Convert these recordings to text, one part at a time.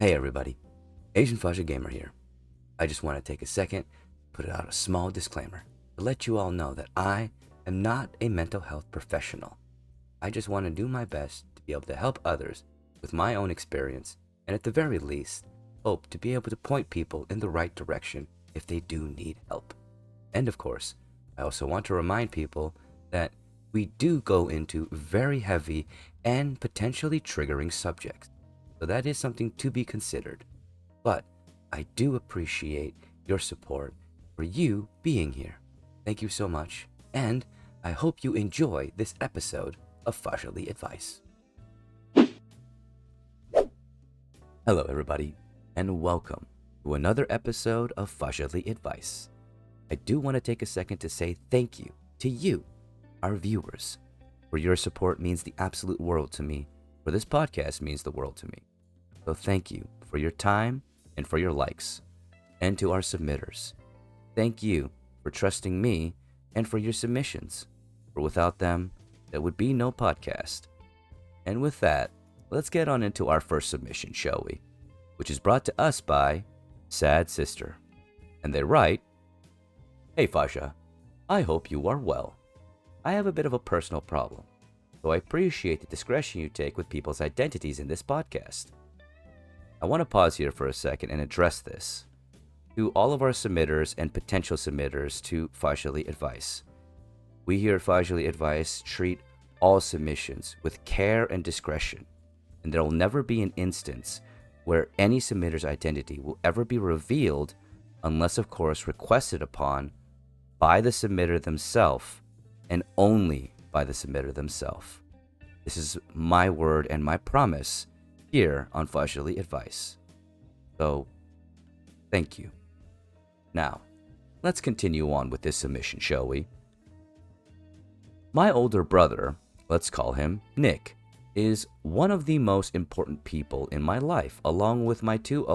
Hey everybody, Asian Fasha Gamer here. I just want to take a second, put out a small disclaimer to let you all know that I am not a mental health professional. I just want to do my best to be able to help others with my own experience, and at the very least, hope to be able to point people in the right direction if they do need help. And of course, I also want to remind people that we do go into very heavy and potentially triggering subjects. So that is something to be considered. But I do appreciate your support for you being here. Thank you so much, and I hope you enjoy this episode of Fahzaly Advice. Hello everybody, and welcome to another episode of Fahzaly Advice. I do want to take a second to say thank you to you, our viewers, for your support means the absolute world to me, for this podcast means the world to me. So thank you for your time and for your likes. And to our submitters, thank you for trusting me and for your submissions. For without them, there would be no podcast. And with that, let's get on into our first submission, shall we? Which is brought to us by Sad Sister. And they write, "Hey Fasha, I hope you are well. I have a bit of a personal problem, so I appreciate the discretion you take with people's identities in this podcast. I want to pause here for a second and address this. To all of our submitters and potential submitters to Fahzaly Advice, we here at Fahzaly Advice treat all submissions with care and discretion, and there will never be an instance where any submitter's identity will ever be revealed unless, of course, requested upon by the submitter themselves and only by the submitter themselves. This is my word and my promise here on Fahzaly Advice. So, thank you. Now, let's continue on with this submission, shall we? My older brother, let's call him Nick, is one of the most important people in my life, along with my two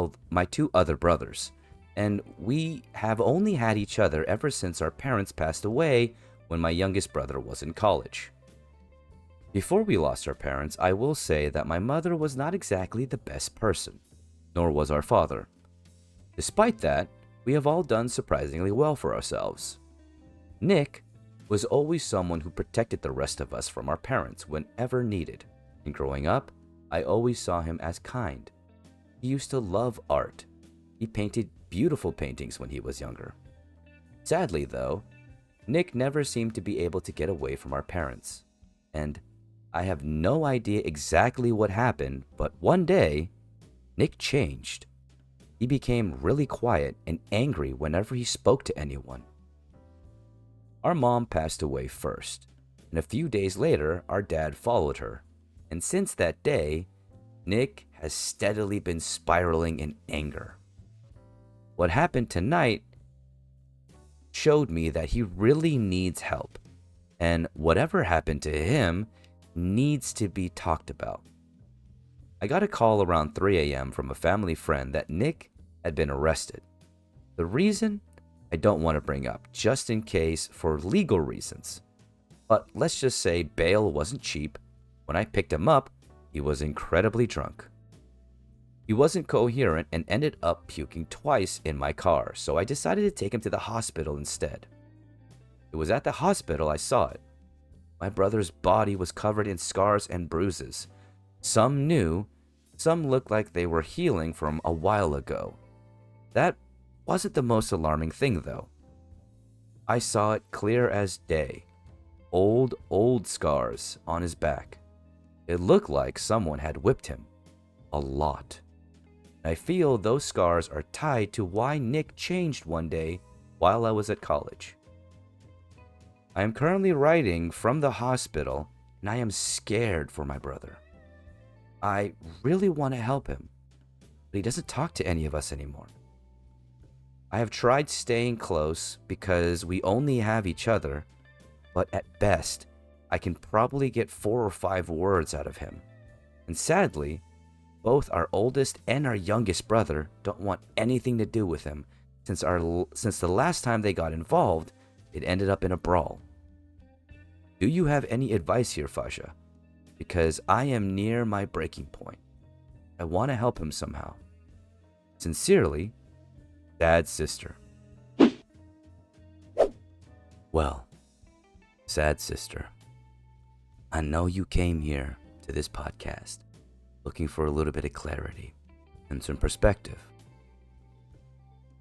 other brothers. And we have only had each other ever since our parents passed away when my youngest brother was in college. Before we lost our parents, I will say that my mother was not exactly the best person, nor was our father. Despite that, we have all done surprisingly well for ourselves. Nick was always someone who protected the rest of us from our parents whenever needed, and growing up, I always saw him as kind. He used to love art. He painted beautiful paintings when he was younger. Sadly, though, Nick never seemed to be able to get away from our parents, and I have no idea exactly what happened, but one day, Nick changed. He became really quiet and angry whenever he spoke to anyone. Our mom passed away first, and a few days later, our dad followed her. And since that day, Nick has steadily been spiraling in anger. What happened tonight showed me that he really needs help, and whatever happened to him needs to be talked about. I got a call around 3 a.m. from a family friend that Nick had been arrested. The reason I don't want to bring up, just in case for legal reasons. But let's just say bail wasn't cheap. When I picked him up, he was incredibly drunk. He wasn't coherent and ended up puking twice in my car, so I decided to take him to the hospital instead. It was at the hospital I saw it. My brother's body was covered in scars and bruises. Some new, some looked like they were healing from a while ago. That wasn't the most alarming thing, though. I saw it clear as day. Old scars on his back. It looked like someone had whipped him. A lot. I feel those scars are tied to why Nick changed one day while I was at college. I am currently writing from the hospital, and I am scared for my brother. I really want to help him, but he doesn't talk to any of us anymore. I have tried staying close because we only have each other, but at best, I can probably get 4 or 5 words out of him. And sadly, both our oldest and our youngest brother don't want anything to do with him since the last time they got involved, it ended up in a brawl. Do you have any advice here, Fasha? Because I am near my breaking point. I want to help him somehow, Sincerely, Sad Sister. Well, Sad Sister, I know you came here to this podcast looking for a little bit of clarity and some perspective.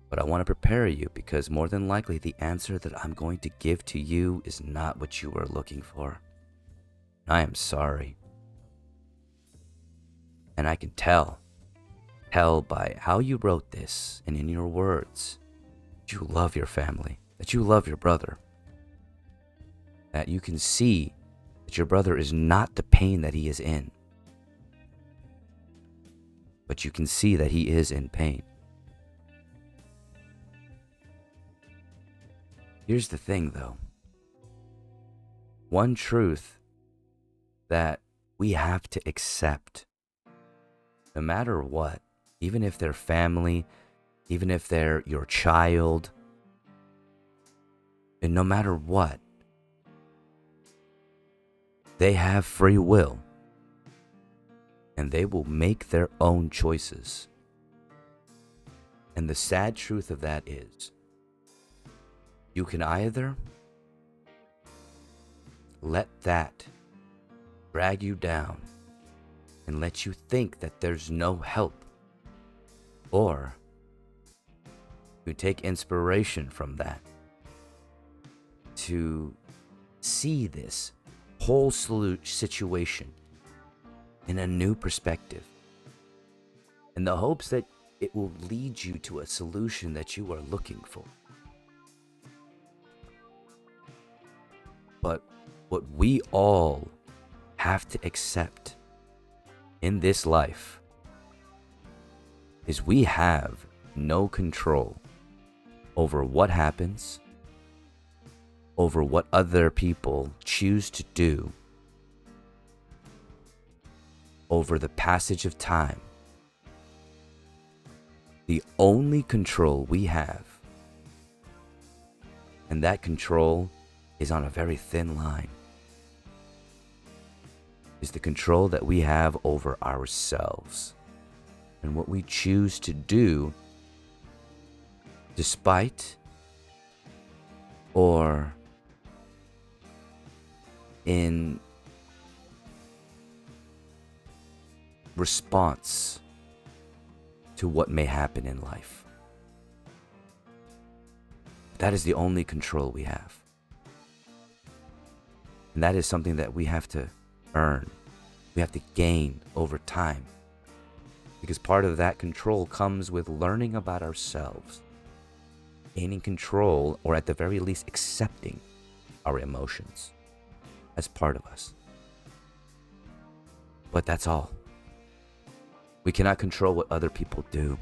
But I want to prepare you because more than likely the answer that I'm going to give to you is not what you were looking for. I am sorry. And I can tell by how you wrote this and in your words that you love your family, that you love your brother, that you can see that your brother is not the pain that he is in, but you can see that he is in pain. Here's the thing though. One truth that we have to accept, no matter what, even if they're family, even if they're your child, and no matter what, they have free will, and they will make their own choices. And the sad truth of that is, you can either let that drag you down and let you think that there's no help, or you take inspiration from that to see this whole situation in a new perspective, in the hopes that it will lead you to a solution that you are looking for. But what we all have to accept in this life is we have no control over what happens, over what other people choose to do, over the passage of time. The only control we have, and that control is on a very thin line, is the control that we have over ourselves and what we choose to do despite or in response to what may happen in life. That is the only control we have. And that is something that we have to earn. We have to gain over time. Because part of that control comes with learning about ourselves, gaining control, or at the very least accepting our emotions as part of us. But that's all. We cannot control what other people do.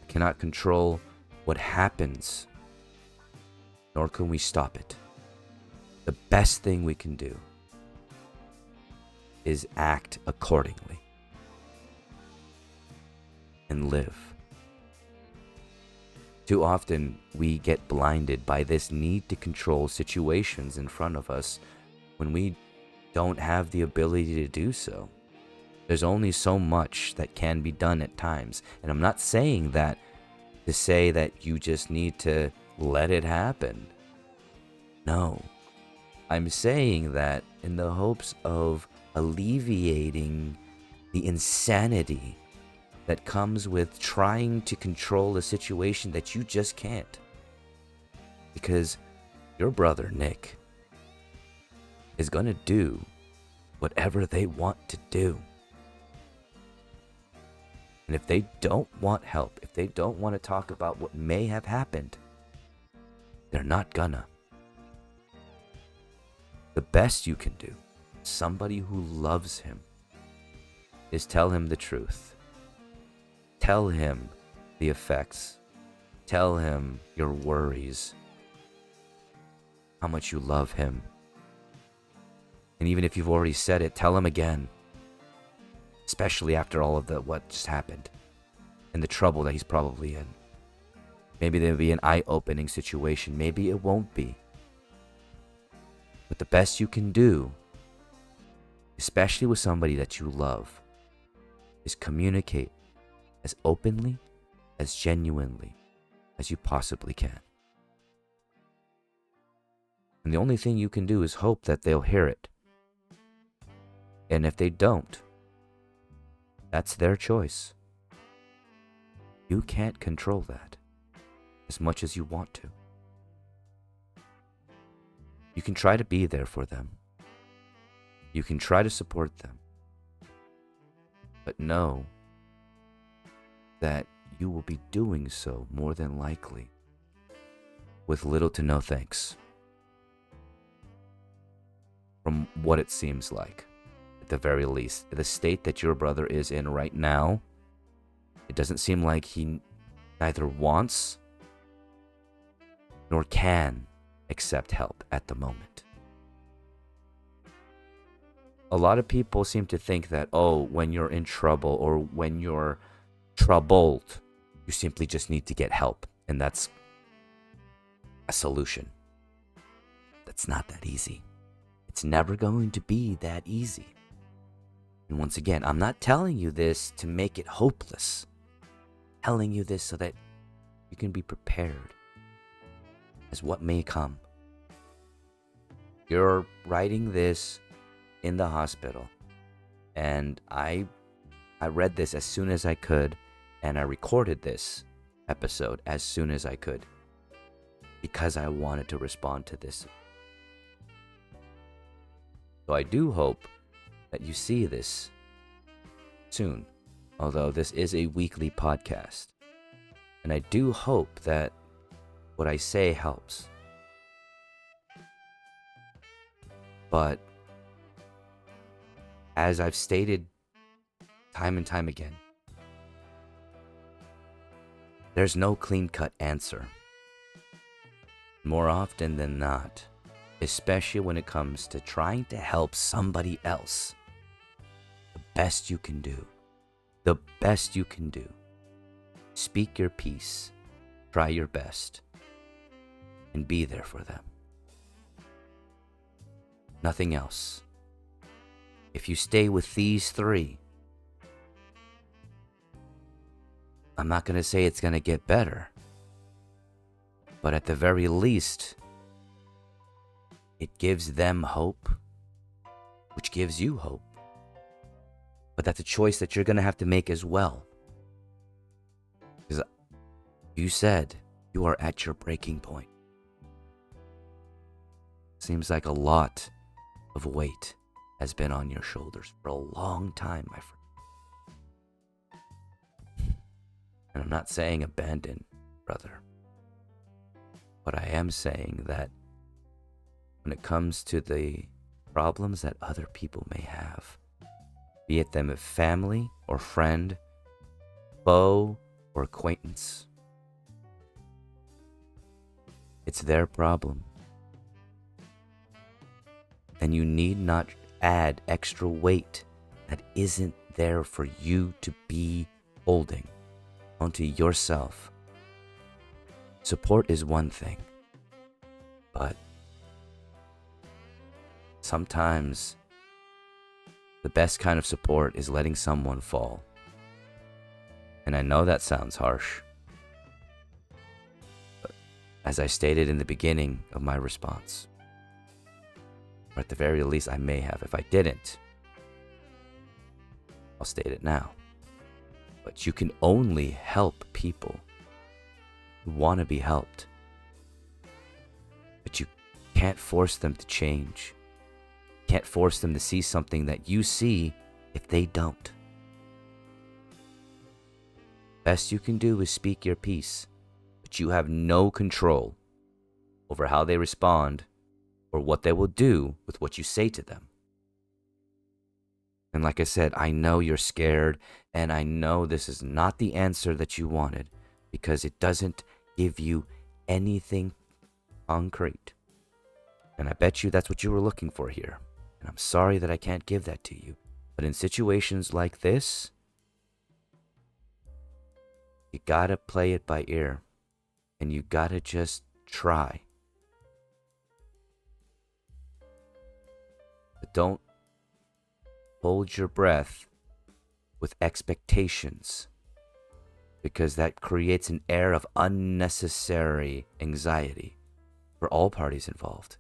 We cannot control what happens, nor can we stop it. The best thing we can do is act accordingly and live. Too often we get blinded by this need to control situations in front of us when we don't have the ability to do so. There's only so much that can be done at times. And I'm not saying that to say that you just need to let it happen. No. I'm saying that in the hopes of alleviating the insanity that comes with trying to control a situation that you just can't. Because your brother, Nick, is going to do whatever they want to do. And if they don't want help, if they don't want to talk about what may have happened, they're not gonna. The best you can do, somebody who loves him, is tell him the truth. Tell him the effects. Tell him your worries, how much you love him. And even if you've already said it, tell him again. Especially after all of what just happened and the trouble that he's probably in. Maybe there'll be an eye-opening situation. Maybe it won't be. But the best you can do, especially with somebody that you love, is communicate as openly, as genuinely as you possibly can. And the only thing you can do is hope that they'll hear it. And if they don't, that's their choice. You can't control that as much as you want to. You can try to be there for them. You can try to support them. But know that you will be doing so more than likely with little to no thanks. From what it seems like, at the very least, the state that your brother is in right now, it doesn't seem like he neither wants nor can accept help at the moment. A lot of people seem to think that, when you're in trouble or when you're troubled, you simply just need to get help. And that's a solution. That's not that easy. It's never going to be that easy. And once again, I'm not telling you this to make it hopeless. I'm telling you this so that you can be prepared as what may come. You're writing this in the hospital, and I read this as soon as I could, and I recorded this episode as soon as I could because I wanted to respond to this. So I do hope that you see this soon, although this is a weekly podcast, and I do hope that what I say helps. But as I've stated time and time again, there's no clean-cut answer. More often than not, especially when it comes to trying to help somebody else, the best you can do, speak your piece, try your best, and be there for them. Nothing else. If you stay with these three, I'm not going to say it's going to get better, but at the very least, it gives them hope, which gives you hope. But that's a choice that you're going to have to make as well. Because you said you are at your breaking point. Seems like a lot of weight has been on your shoulders for a long time, my friend. And I'm not saying abandon, brother. But I am saying that when it comes to the problems that other people may have, be it them a family or friend, foe or acquaintance, it's their problem. And you need not add extra weight that isn't there for you to be holding onto yourself. Support is one thing, but sometimes the best kind of support is letting someone fall. And I know that sounds harsh, but as I stated in the beginning of my response, or at the very least I may have, if I didn't, I'll state it now. But you can only help people who want to be helped. But you can't force them to change. You can't force them to see something that you see if they don't. Best you can do is speak your piece, but you have no control over how they respond or what they will do with what you say to them. And like I said, I know you're scared, and I know this is not the answer that you wanted, because it doesn't give you anything concrete. And I bet you that's what you were looking for here. And I'm sorry that I can't give that to you. But in situations like this, you gotta play it by ear, and you gotta just try. But don't hold your breath with expectations because that creates an air of unnecessary anxiety for all parties involved.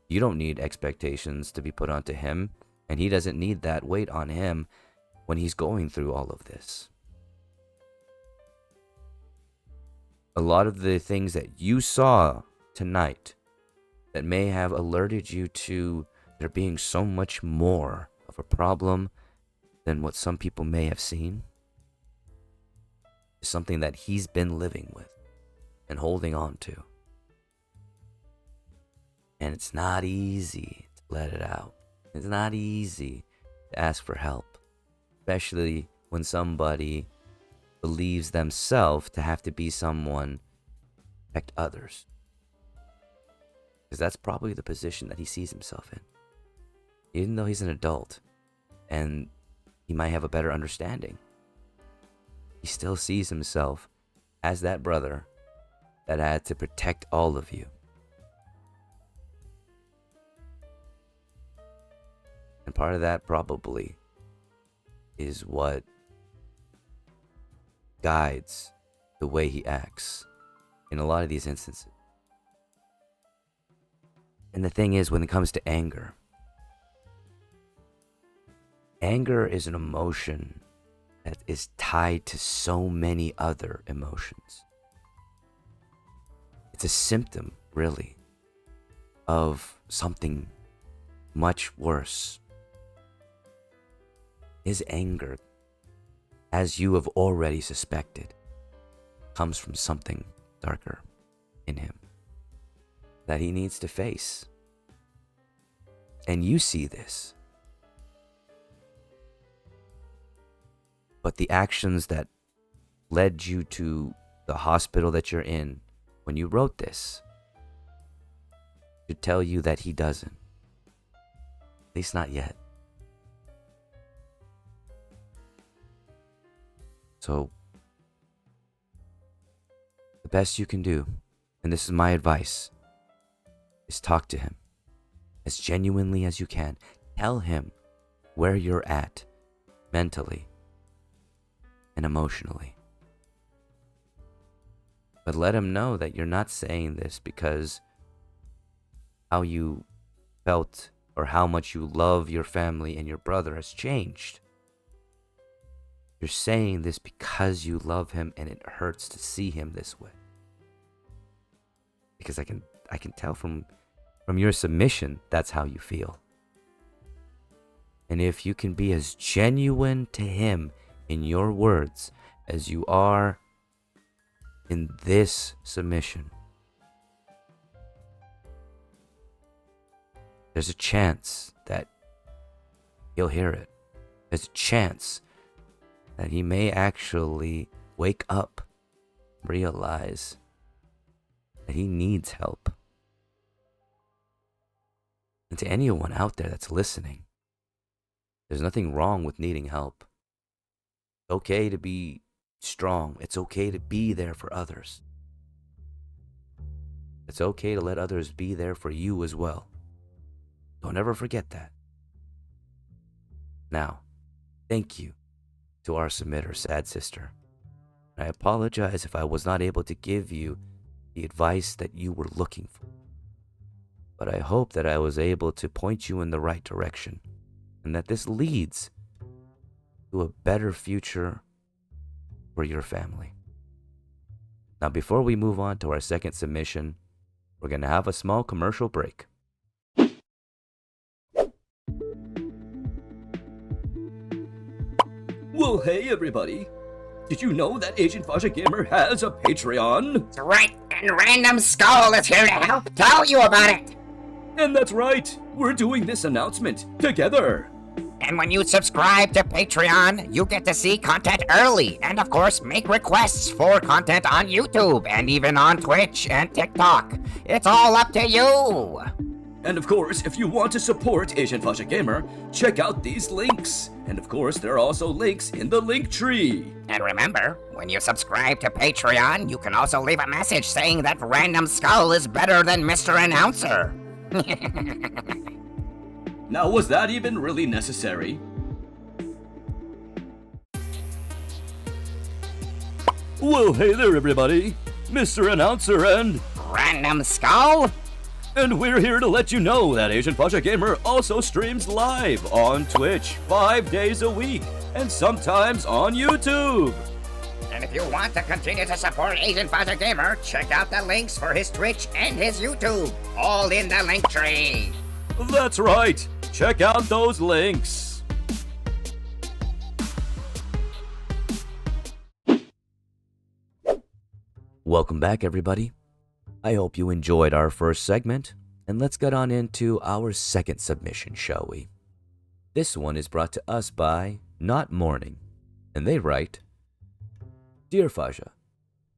You don't need expectations to be put onto him, and he doesn't need that weight on him when he's going through all of this. A lot of the things that you saw tonight that may have alerted you to there being so much more of a problem than what some people may have seen is something that he's been living with and holding on to. And it's not easy to let it out. It's not easy to ask for help, especially when somebody believes themselves to have to be someone to protect others. Because that's probably the position that he sees himself in. Even though he's an adult and he might have a better understanding, he still sees himself as that brother that had to protect all of you. And part of that probably is what guides the way he acts in a lot of these instances. And the thing is, when it comes to anger is an emotion that is tied to so many other emotions. It's a symptom, really, of something much worse. His anger, as you have already suspected, comes from something darker in him that he needs to face. And you see this. But the actions that led you to the hospital that you're in when you wrote this should tell you that he doesn't. At least not yet. So, the best you can do, and this is my advice, is talk to him as genuinely as you can. Tell him where you're at mentally and emotionally. But let him know that you're not saying this because how you felt or how much you love your family and your brother has changed. You're saying this because you love him and it hurts to see him this way. Because I can tell from your submission, that's how you feel. And if you can be as genuine to him in your words as you are in this submission, there's a chance that he'll hear it. There's a chance that he may actually wake up, realize that he needs help. And to anyone out there that's listening, there's nothing wrong with needing help. It's okay to be strong. It's okay to be there for others. It's okay to let others be there for you as well. Don't ever forget that. Now, thank you to our submitter, Sad Sister. I apologize if I was not able to give you the advice that you were looking for. But I hope that I was able to point you in the right direction and that this leads to a better future for your family. Now, before we move on to our second submission, we're going to have a small commercial break. Well, hey everybody! Did you know that Agent Fahzaly Gamer has a Patreon? That's right, and Random Skull is here to help tell you about it. And that's right, we're doing this announcement together. And when you subscribe to Patreon, you get to see content early, and of course make requests for content on YouTube, and even on Twitch and TikTok. It's all up to you. And of course, if you want to support Agent Fahzaly Gamer, check out these links. And of course, there are also links in the link tree. And remember, when you subscribe to Patreon, you can also leave a message saying that Random Skull is better than Mr. Announcer. Now, was that even really necessary? Well, hey there, everybody. Mr. Announcer Random Skull? and we're here to let you know that Asian Fasha Gamer also streams live on Twitch 5 days a week and sometimes on YouTube. And if you want to continue to support Asian Father Gamer, check out the links for his Twitch and his YouTube, all in the link tree. That's right. Check out those links. Welcome back, everybody. I hope you enjoyed our first segment, and let's get on into our second submission, shall we? This one is brought to us by Not Mourning, and they write, Dear Fasha,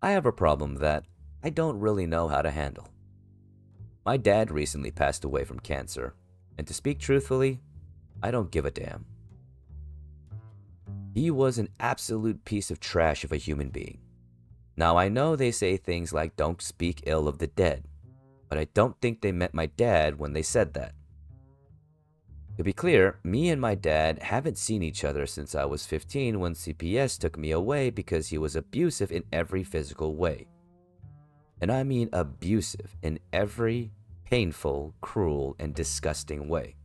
I have a problem that I don't really know how to handle. My dad recently passed away from cancer, and to speak truthfully, I don't give a damn. He was an absolute piece of trash of a human being. Now, I know they say things like don't speak ill of the dead, but I don't think they meant my dad when they said that. To be clear, me and my dad haven't seen each other since I was 15 when CPS took me away because he was abusive in every physical way. And I mean abusive in every painful, cruel, and disgusting way.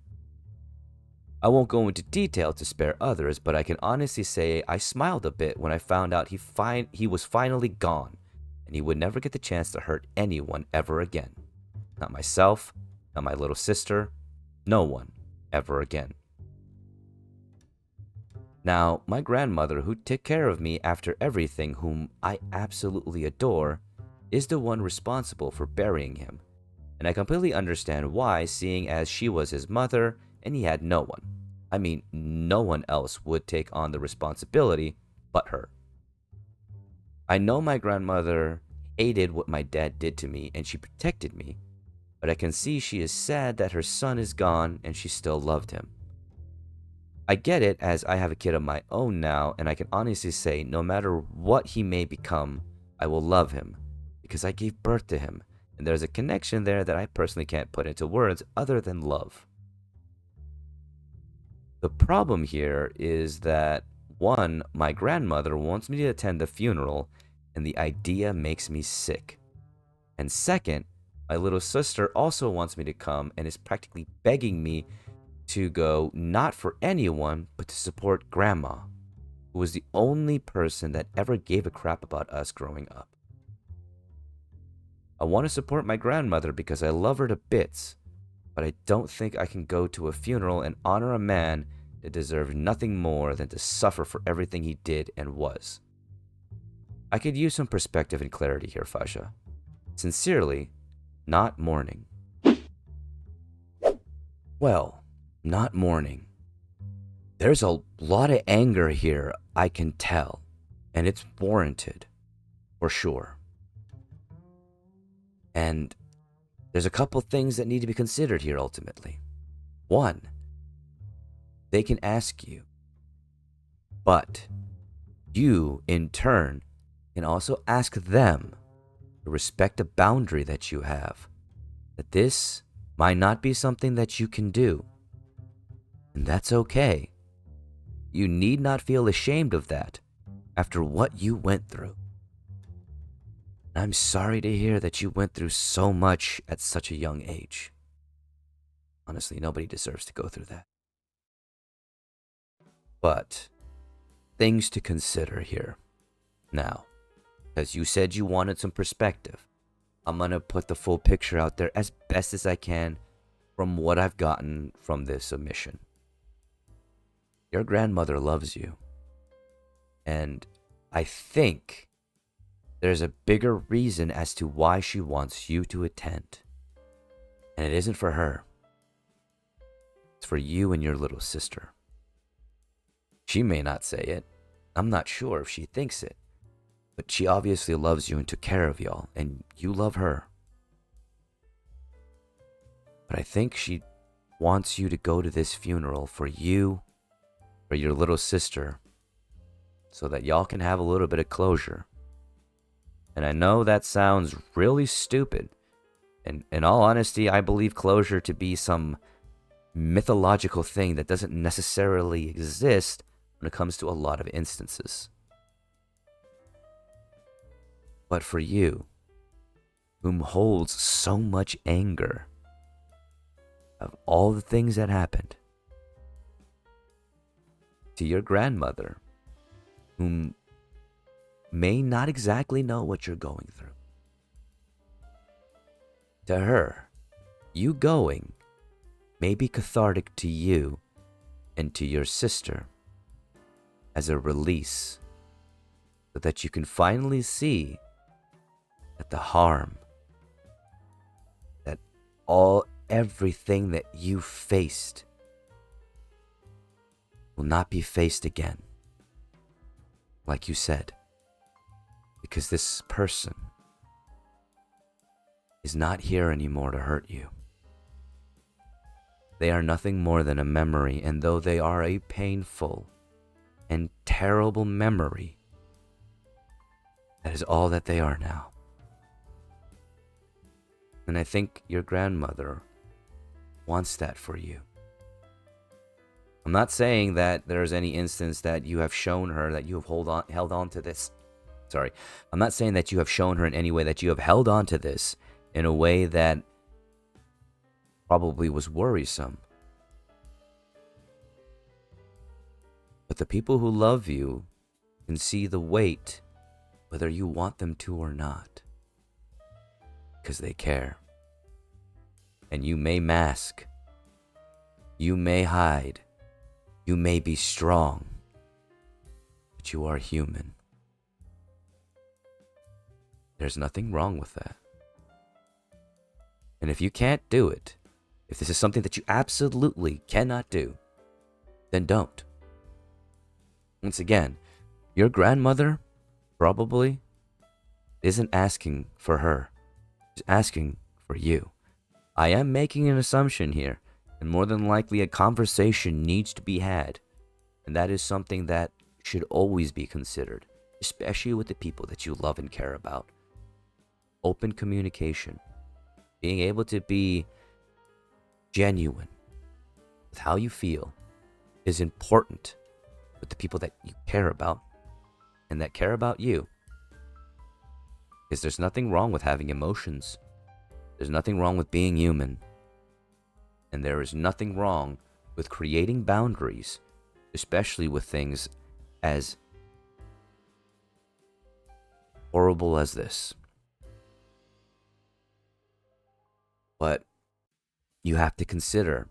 I won't go into detail to spare others, but I can honestly say I smiled a bit when I found out he was finally gone, and he would never get the chance to hurt anyone ever again. Not myself, not my little sister, no one ever again. Now, my grandmother, who took care of me after everything, whom I absolutely adore, is the one responsible for burying him, and I completely understand why, seeing as she was his mother and he had no one. I mean, no one else would take on the responsibility but her. I know my grandmother hated what my dad did to me and she protected me, but I can see she is sad that her son is gone and she still loved him. I get it, as I have a kid of my own now, and I can honestly say no matter what he may become, I will love him because I gave birth to him, and there's a connection there that I personally can't put into words other than love. The problem here is that, one, my grandmother wants me to attend the funeral, and the idea makes me sick. And second, my little sister also wants me to come and is practically begging me to go, not for anyone, but to support Grandma, who was the only person that ever gave a crap about us growing up. I want to support my grandmother because I love her to bits, but I don't think I can go to a funeral and honor a man that deserved nothing more than to suffer for everything he did and was. I could use some perspective and clarity here, Fasha. Sincerely, Not Mourning. Well, Not Mourning. There's a lot of anger here, I can tell, and it's warranted, for sure. And there's a couple things that need to be considered here ultimately. One, they can ask you, but you, in turn, can also ask them to respect a boundary that you have, that this might not be something that you can do. And that's okay. You need not feel ashamed of that after what you went through. I'm sorry to hear that you went through so much at such a young age. Honestly, nobody deserves to go through that. But things to consider here. Now, as you said you wanted some perspective, I'm going to put the full picture out there as best as I can from what I've gotten from this submission. Your grandmother loves you. And I think there's a bigger reason as to why she wants you to attend. And it isn't for her. It's for you and your little sister. She may not say it. I'm not sure if she thinks it. But she obviously loves you and took care of y'all, and you love her. But I think she wants you to go to this funeral for you, for your little sister, so that y'all can have a little bit of closure. And I know that sounds really stupid. And in all honesty, I believe closure to be some mythological thing that doesn't necessarily exist when it comes to a lot of instances. But for you, whom holds so much anger of all the things that happened, to your grandmother, whom may not exactly know what you're going through, to her, you going may be cathartic to you and to your sister as a release, so that you can finally see that the harm, that everything that you faced will not be faced again. Like you said, because this person is not here anymore to hurt you. They are nothing more than a memory, and though they are a painful and terrible memory, that is all that they are now. And I think your grandmother wants that for you. I'm not saying that there's any instance that you have shown her that you have held on to this. Sorry. I'm not saying that you have shown her in any way that you have held on to this in a way that probably was worrisome. But the people who love you can see the weight, whether you want them to or not, because they care. And you may mask, you may hide, you may be strong, but you are human. There's nothing wrong with that. And if you can't do it, if this is something that you absolutely cannot do, then don't. Once again, your grandmother probably isn't asking for her. She's asking for you. I am making an assumption here, and more than likely a conversation needs to be had. And that is something that should always be considered, especially with the people that you love and care about. Open communication. Being able to be genuine with how you feel is important with the people that you care about and that care about you. Because there's nothing wrong with having emotions. There's nothing wrong with being human. And there is nothing wrong with creating boundaries, especially with things as horrible as this. But you have to consider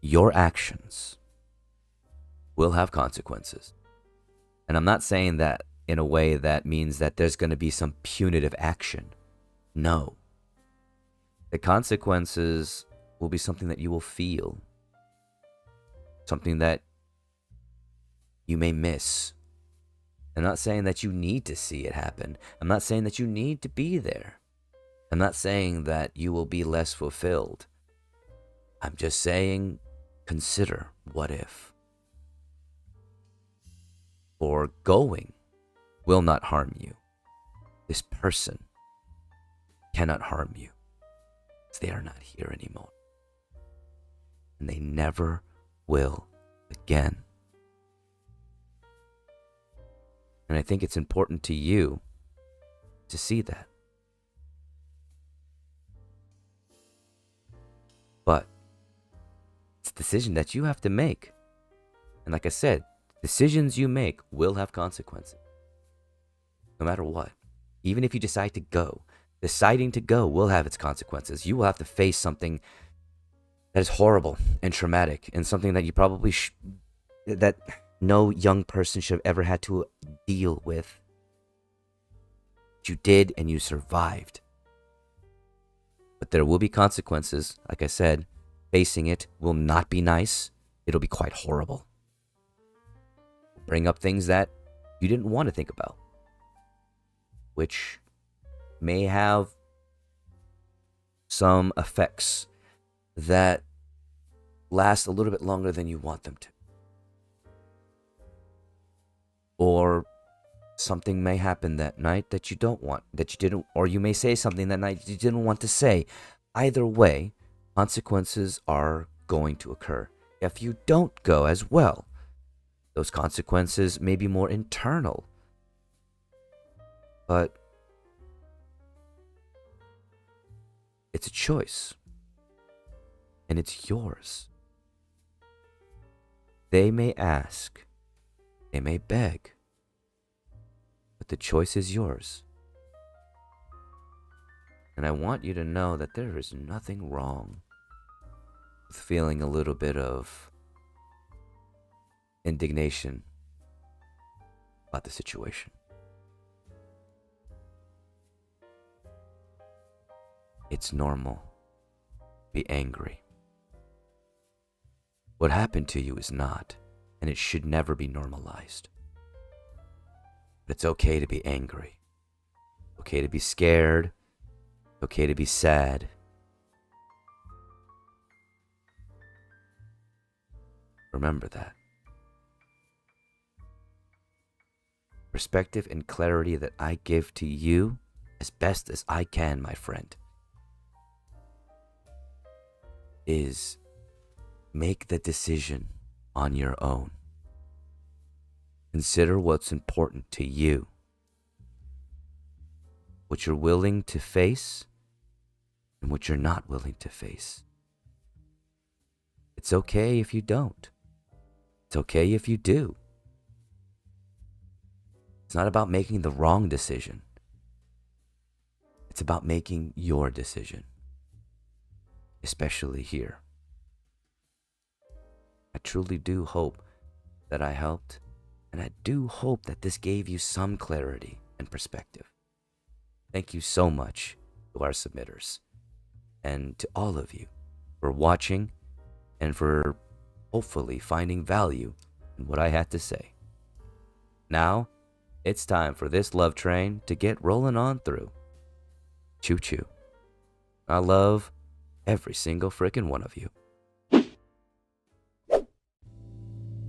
your actions will have consequences. And I'm not saying that in a way that means that there's going to be some punitive action. No. The consequences will be something that you will feel. Something that you may miss. I'm not saying that you need to see it happen. I'm not saying that you need to be there. I'm not saying that you will be less fulfilled. I'm just saying, consider what if. For going will not harm you. This person cannot harm you. They are not here anymore. And they never will again. And I think it's important to you to see that. But it's a decision that you have to make. And like I said, decisions you make will have consequences. No matter what. Even if you decide to go, deciding to go will have its consequences. You will have to face something that is horrible and traumatic, and something that you probably that no young person should have ever had to deal with. You did, and you survived. But there will be consequences. Like I said, facing it will not be nice. It'll be quite horrible. Bring up things that you didn't want to think about, which may have some effects that last a little bit longer than you want them to. Or something may happen that night that you don't want, that you didn't, or you may say something that night you didn't want to say. Either way, consequences are going to occur. If you don't go as well, those consequences may be more internal. But it's a choice, and it's yours. They may ask, they may beg, but the choice is yours. And I want you to know that there is nothing wrong with feeling a little bit of indignation about the situation. It's normal. Be angry. What happened to you is not, and it should never be normalized. But it's okay to be angry. Okay to be scared. Okay to be sad. Remember that. Perspective and clarity that I give to you as best as I can, my friend, is make the decision on your own. Consider what's important to you, what you're willing to face, and what you're not willing to face. It's okay if you don't. It's okay if you do. It's not about making the wrong decision. It's about making your decision, especially here. I truly do hope that I helped, and I do hope that this gave you some clarity and perspective. Thank you so much to our submitters and to all of you for watching and for hopefully finding value in what I had to say. Now, it's time for this love train to get rolling on through. Choo choo. I love every single frickin' one of you.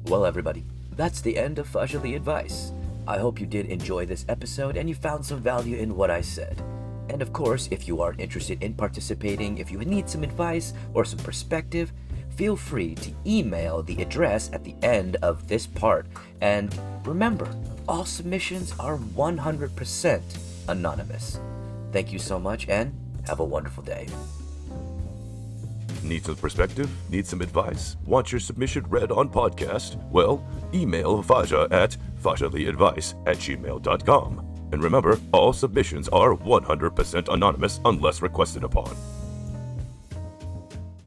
Well, everybody, that's the end of Fahzaly Advice. I hope you did enjoy this episode and you found some value in what I said. And of course, if you are interested in participating, if you need some advice or some perspective, feel free to email the address at the end of this part. And remember, all submissions are 100% anonymous. Thank you so much and have a wonderful day. Need some perspective? Need some advice? Want your submission read on podcast? Well, email Fahza at fahzalyadvice@gmail.com. And remember, all submissions are 100% anonymous unless requested upon.